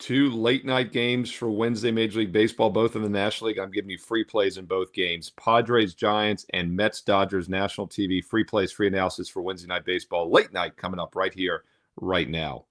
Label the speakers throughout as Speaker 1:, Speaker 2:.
Speaker 1: Two late night games for Wednesday Major League Baseball, both in the National League. I'm giving you free plays in both games. Padres, Giants, and Mets, Dodgers, national TV. Free plays, free analysis for Wednesday Night Baseball. Late night coming up right here, right now.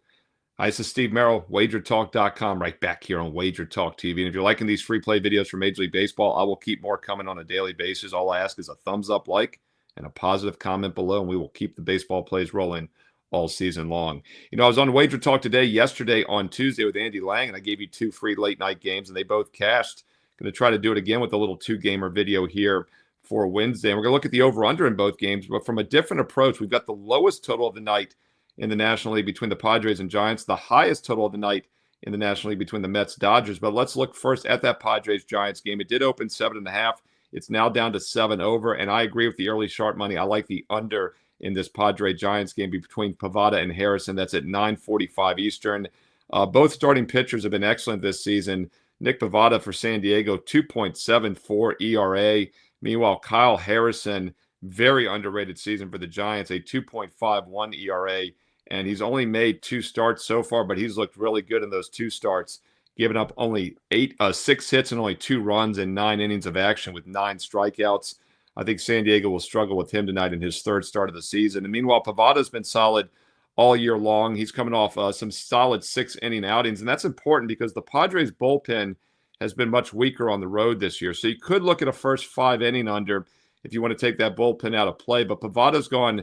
Speaker 1: Hi, this is Steve Merril, WagerTalk.com, right back here on WagerTalk TV. And if you're liking these free play videos for Major League Baseball, I will keep more coming on a daily basis. All I ask is a thumbs up, like, and a positive comment below, and we will keep the baseball plays rolling all season long. I was on Wager Talk yesterday on Tuesday with Andy Lang, and I gave you two free late night games, and they both cashed. Going to try to do it again with a little two-gamer video here for Wednesday. And we're going to look at the over-under in both games, but from a different approach. We've got the lowest total of the night in the National League between the Padres and Giants, the highest total of the night in the National League between the Mets, Dodgers. But let's look first at that Padres-Giants game. It did open 7.5. It's now down to 7 over, and I agree with the early sharp money. I like the under in this Padres-Giants game between Pivetta and Harrison. That's at 9:45 Eastern. Both starting pitchers have been excellent this season. Nick Pivetta for San Diego, 2.74 ERA. Meanwhile, Kyle Harrison, very underrated season for the Giants, a 2.51 ERA. And he's only made 2 starts so far, but he's looked really good in those 2 starts, giving up only 6 hits and only 2 runs in 9 innings of action with 9 strikeouts. I think San Diego will struggle with him tonight in his 3rd start of the season. And meanwhile, Pivada's been solid all year long. He's coming off some solid 6-inning outings, and that's important because the Padres bullpen has been much weaker on the road this year. So you could look at a first 5-inning under if you want to take that bullpen out of play. But Pivada's gone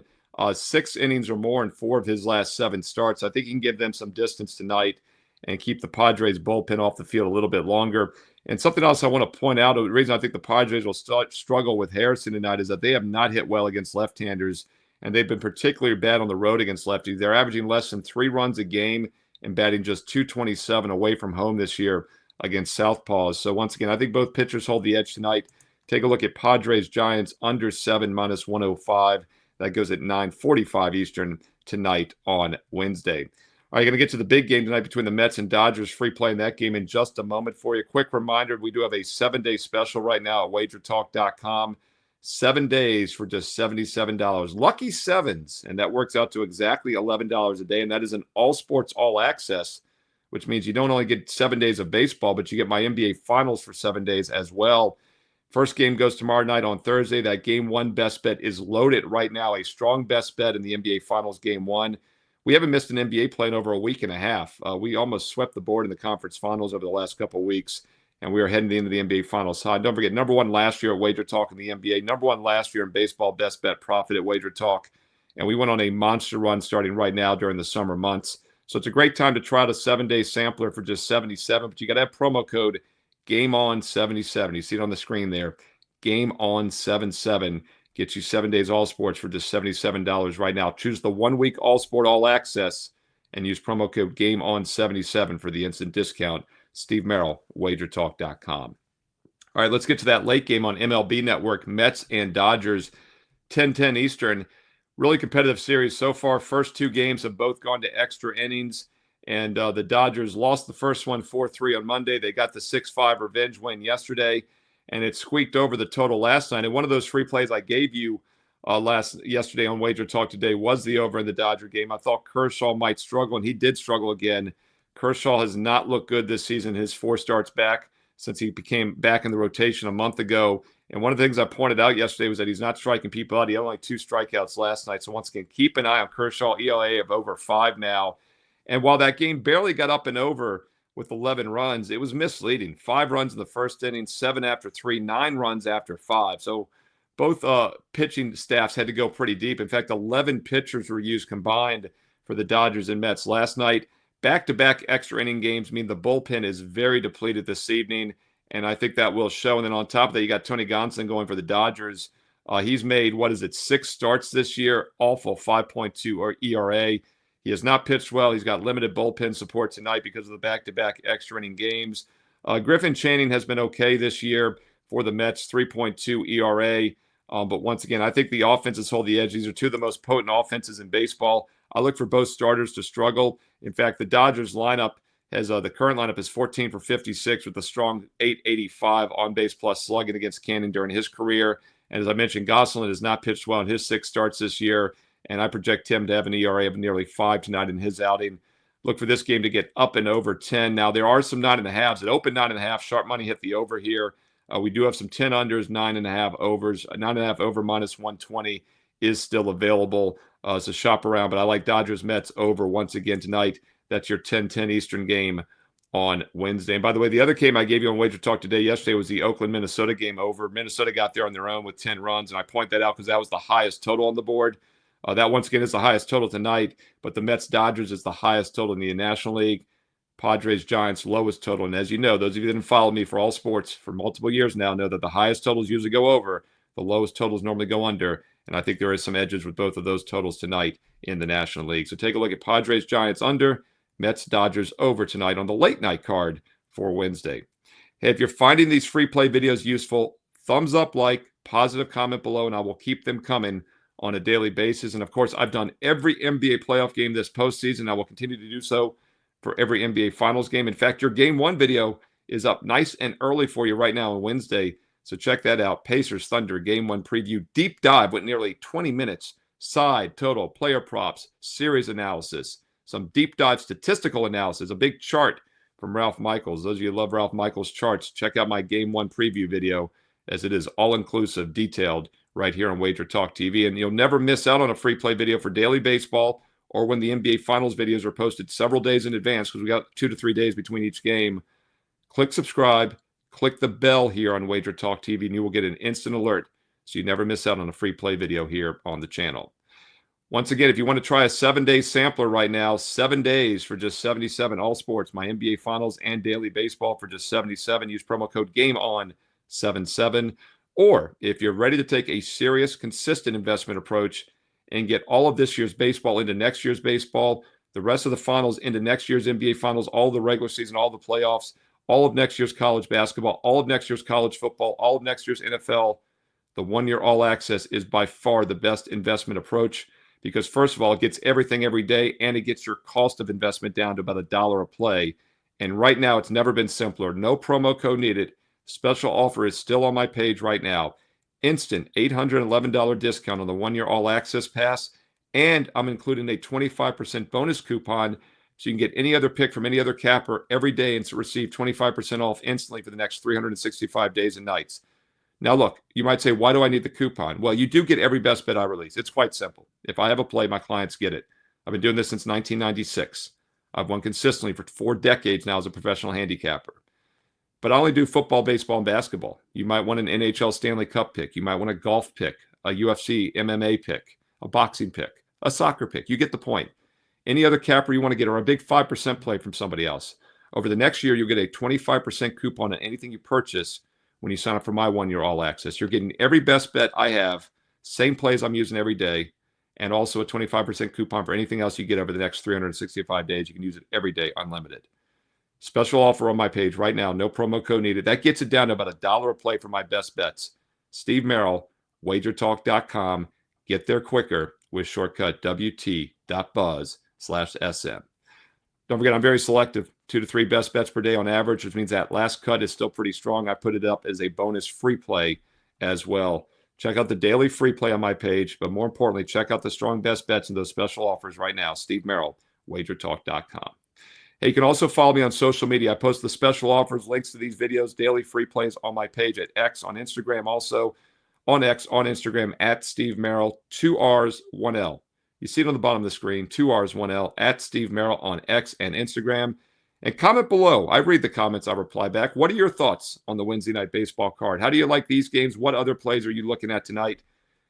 Speaker 1: 6 innings or more in 4 of his last 7 starts. I think he can give them some distance tonight and keep the Padres bullpen off the field a little bit longer. And something else I want to point out, the reason I think the Padres will struggle with Harrison tonight is that they have not hit well against left-handers, and they've been particularly bad on the road against lefties. They're averaging less than 3 runs a game and batting just .227 away from home this year against southpaws. So once again, I think both pitchers hold the edge tonight. Take a look at Padres-Giants under 7 minus 105. That goes at 9:45 Eastern tonight on Wednesday. All right, going to get to the big game tonight between the Mets and Dodgers. Free play in that game in just a moment for you. Quick reminder, we do have a 7-day special right now at WagerTalk.com. 7 days for just $77. Lucky sevens, and that works out to exactly $11 a day, and that is an all sports, all access, which means you don't only get 7 days of baseball, but you get my NBA Finals for 7 days as well. First game goes tomorrow night on Thursday. That Game 1 best bet is loaded right now. A strong best bet in the NBA Finals Game 1. We haven't missed an NBA play in over a week and a half. We almost swept the board in the conference finals over the last couple of weeks, and we are heading into the NBA Finals side. Don't forget, number 1 last year at Wager Talk in the NBA, number 1 last year in baseball best bet profit at Wager Talk, and we went on a monster run starting right now during the summer months. So it's a great time to try the 7-day sampler for just $77, but you got to have promo code GameOn77. You see it on the screen there. GameOn77 gets you 7 days all sports for just $77 right now. Choose the 1 week all sport all access and use promo code GameOn77 for the instant discount. Steve Merril, WagerTalk.com. All right, let's get to that late game on MLB Network. Mets and Dodgers, 10:10 Eastern. Really competitive series so far. First 2 games have both gone to extra innings. And the Dodgers lost the first one 4-3 on Monday. They got the 6-5 revenge win yesterday, and it squeaked over the total last night. And one of those free plays I gave you yesterday on Wager Talk today was the over in the Dodger game. I thought Kershaw might struggle, and he did struggle again. Kershaw has not looked good this season, his 4 starts back since he became back in the rotation a month ago. And one of the things I pointed out yesterday was that he's not striking people out. He had only 2 strikeouts last night. So once again, keep an eye on Kershaw, ERA of over 5 now. And while that game barely got up and over with 11 runs, it was misleading. 5 runs in the first inning, 7 after 3, 9 runs after 5. So both pitching staffs had to go pretty deep. In fact, 11 pitchers were used combined for the Dodgers and Mets last night. Back-to-back extra inning games mean the bullpen is very depleted this evening, and I think that will show. And then on top of that, you got Tony Gonsolin going for the Dodgers. He's made, 6 starts this year, awful 5.2 ERA. He has not pitched well. He's got limited bullpen support tonight because of the back-to-back extra inning games. Griffin Channing has been okay this year for the Mets, 3.2 ERA. But once again, I think the offenses hold the edge. These are 2 of the most potent offenses in baseball. I look for both starters to struggle. In fact, the Dodgers lineup has the current lineup is 14 for 56 with a strong 885 on-base plus slugging against Canning during his career. And as I mentioned, Gonsolin has not pitched well in his 6 starts this year. And I project him to have an ERA of nearly 5 tonight in his outing. Look for this game to get up and over 10. Now, there are some 9.5s. It opened 9.5. Sharp money hit the over here. We do have some 10 unders, 9.5 overs. 9.5 over minus 120 is still available. So shop around. But I like Dodgers Mets over once again tonight. That's your 10-10 Eastern game on Wednesday. And by the way, the other game I gave you on Wager Talk today, yesterday, was the Oakland-Minnesota game over. Minnesota got there on their own with 10 runs, and I point that out because that was the highest total on the board. That, once again, is the highest total tonight, but the Mets-Dodgers is the highest total in the National League. Padres-Giants, lowest total. And as you know, those of you that have followed me for all sports for multiple years now know that the highest totals usually go over, the lowest totals normally go under, and I think there is some edges with both of those totals tonight in the National League. So take a look at Padres-Giants under, Mets-Dodgers over tonight on the late night card for Wednesday. Hey, if you're finding these free play videos useful, thumbs up, like, positive comment below, and I will keep them coming on a daily basis. And of course, I've done every NBA playoff game this postseason. I will continue to do so for every NBA Finals game. In fact, your Game 1 video is up nice and early for you right now on Wednesday. So check that out. Pacers Thunder Game 1 preview. Deep dive with nearly 20 minutes. Side, total, player props, series analysis, some deep dive statistical analysis, a big chart from Ralph Michaels. Those of you who love Ralph Michaels charts, check out my Game 1 preview video, as it is all-inclusive, detailed, right here on Wager Talk TV. And you'll never miss out on a free play video for daily baseball or when the NBA Finals videos are posted several days in advance, because we got 2 to 3 days between each game. Click subscribe, click the bell here on Wager Talk TV, and you will get an instant alert so you never miss out on a free play video here on the channel. Once again, if you want to try a 7-day sampler right now, 7 days for just $77, all sports, my NBA Finals and daily baseball for just $77. Use promo code GAMEON77. Or if you're ready to take a serious, consistent investment approach and get all of this year's baseball into next year's baseball, the rest of the finals into next year's NBA Finals, all the regular season, all the playoffs, all of next year's college basketball, all of next year's college football, all of next year's NFL, the 1-year all access is by far the best investment approach because, first of all, it gets everything every day and it gets your cost of investment down to about $1 a play. And right now, it's never been simpler. No promo code needed. Special offer is still on my page right now. Instant $811 discount on the 1-year all-access pass, and I'm including a 25% bonus coupon so you can get any other pick from any other capper every day and to receive 25% off instantly for the next 365 days and nights. Now, look, you might say, why do I need the coupon? Well, you do get every best bet I release. It's quite simple. If I have a play, my clients get it. I've been doing this since 1996. I've won consistently for 4 decades now as a professional handicapper. But I only do football, baseball, and basketball. You might want an NHL Stanley Cup pick. You might want a golf pick, a UFC MMA pick, a boxing pick, a soccer pick. You get the point. Any other capper you want to get, or a big 5% play from somebody else. Over the next year, you'll get a 25% coupon on anything you purchase when you sign up for my 1-year all access. You're getting every best bet I have, same plays I'm using every day, and also a 25% coupon for anything else you get over the next 365 days. You can use it every day, unlimited. Special offer on my page right now. No promo code needed. That gets it down to about $1 a play for my best bets. Steve Merril, WagerTalk.com. Get there quicker with shortcut WT.buzz/SM. Don't forget, I'm very selective. 2 to 3 best bets per day on average, which means that last cut is still pretty strong. I put it up as a bonus free play as well. Check out the daily free play on my page, but more importantly, check out the strong best bets and those special offers right now. Steve Merril, WagerTalk.com. Hey, you can also follow me on social media. I post the special offers, links to these videos, daily free plays on my page at X, on Instagram, also on X, on Instagram, at Steve Merril, 2 R's, 1 L. You see it on the bottom of the screen, 2 R's, 1 L, at Steve Merril on X and Instagram. And comment below. I read the comments. I reply back. What are your thoughts on the Wednesday night baseball card? How do you like these games? What other plays are you looking at tonight?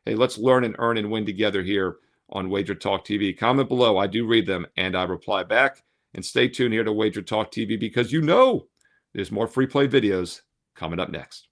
Speaker 1: Hey, let's learn and earn and win together here on Wager Talk TV. Comment below. I do read them and I reply back. And stay tuned here to Wager Talk TV because you know there's more free play videos coming up next.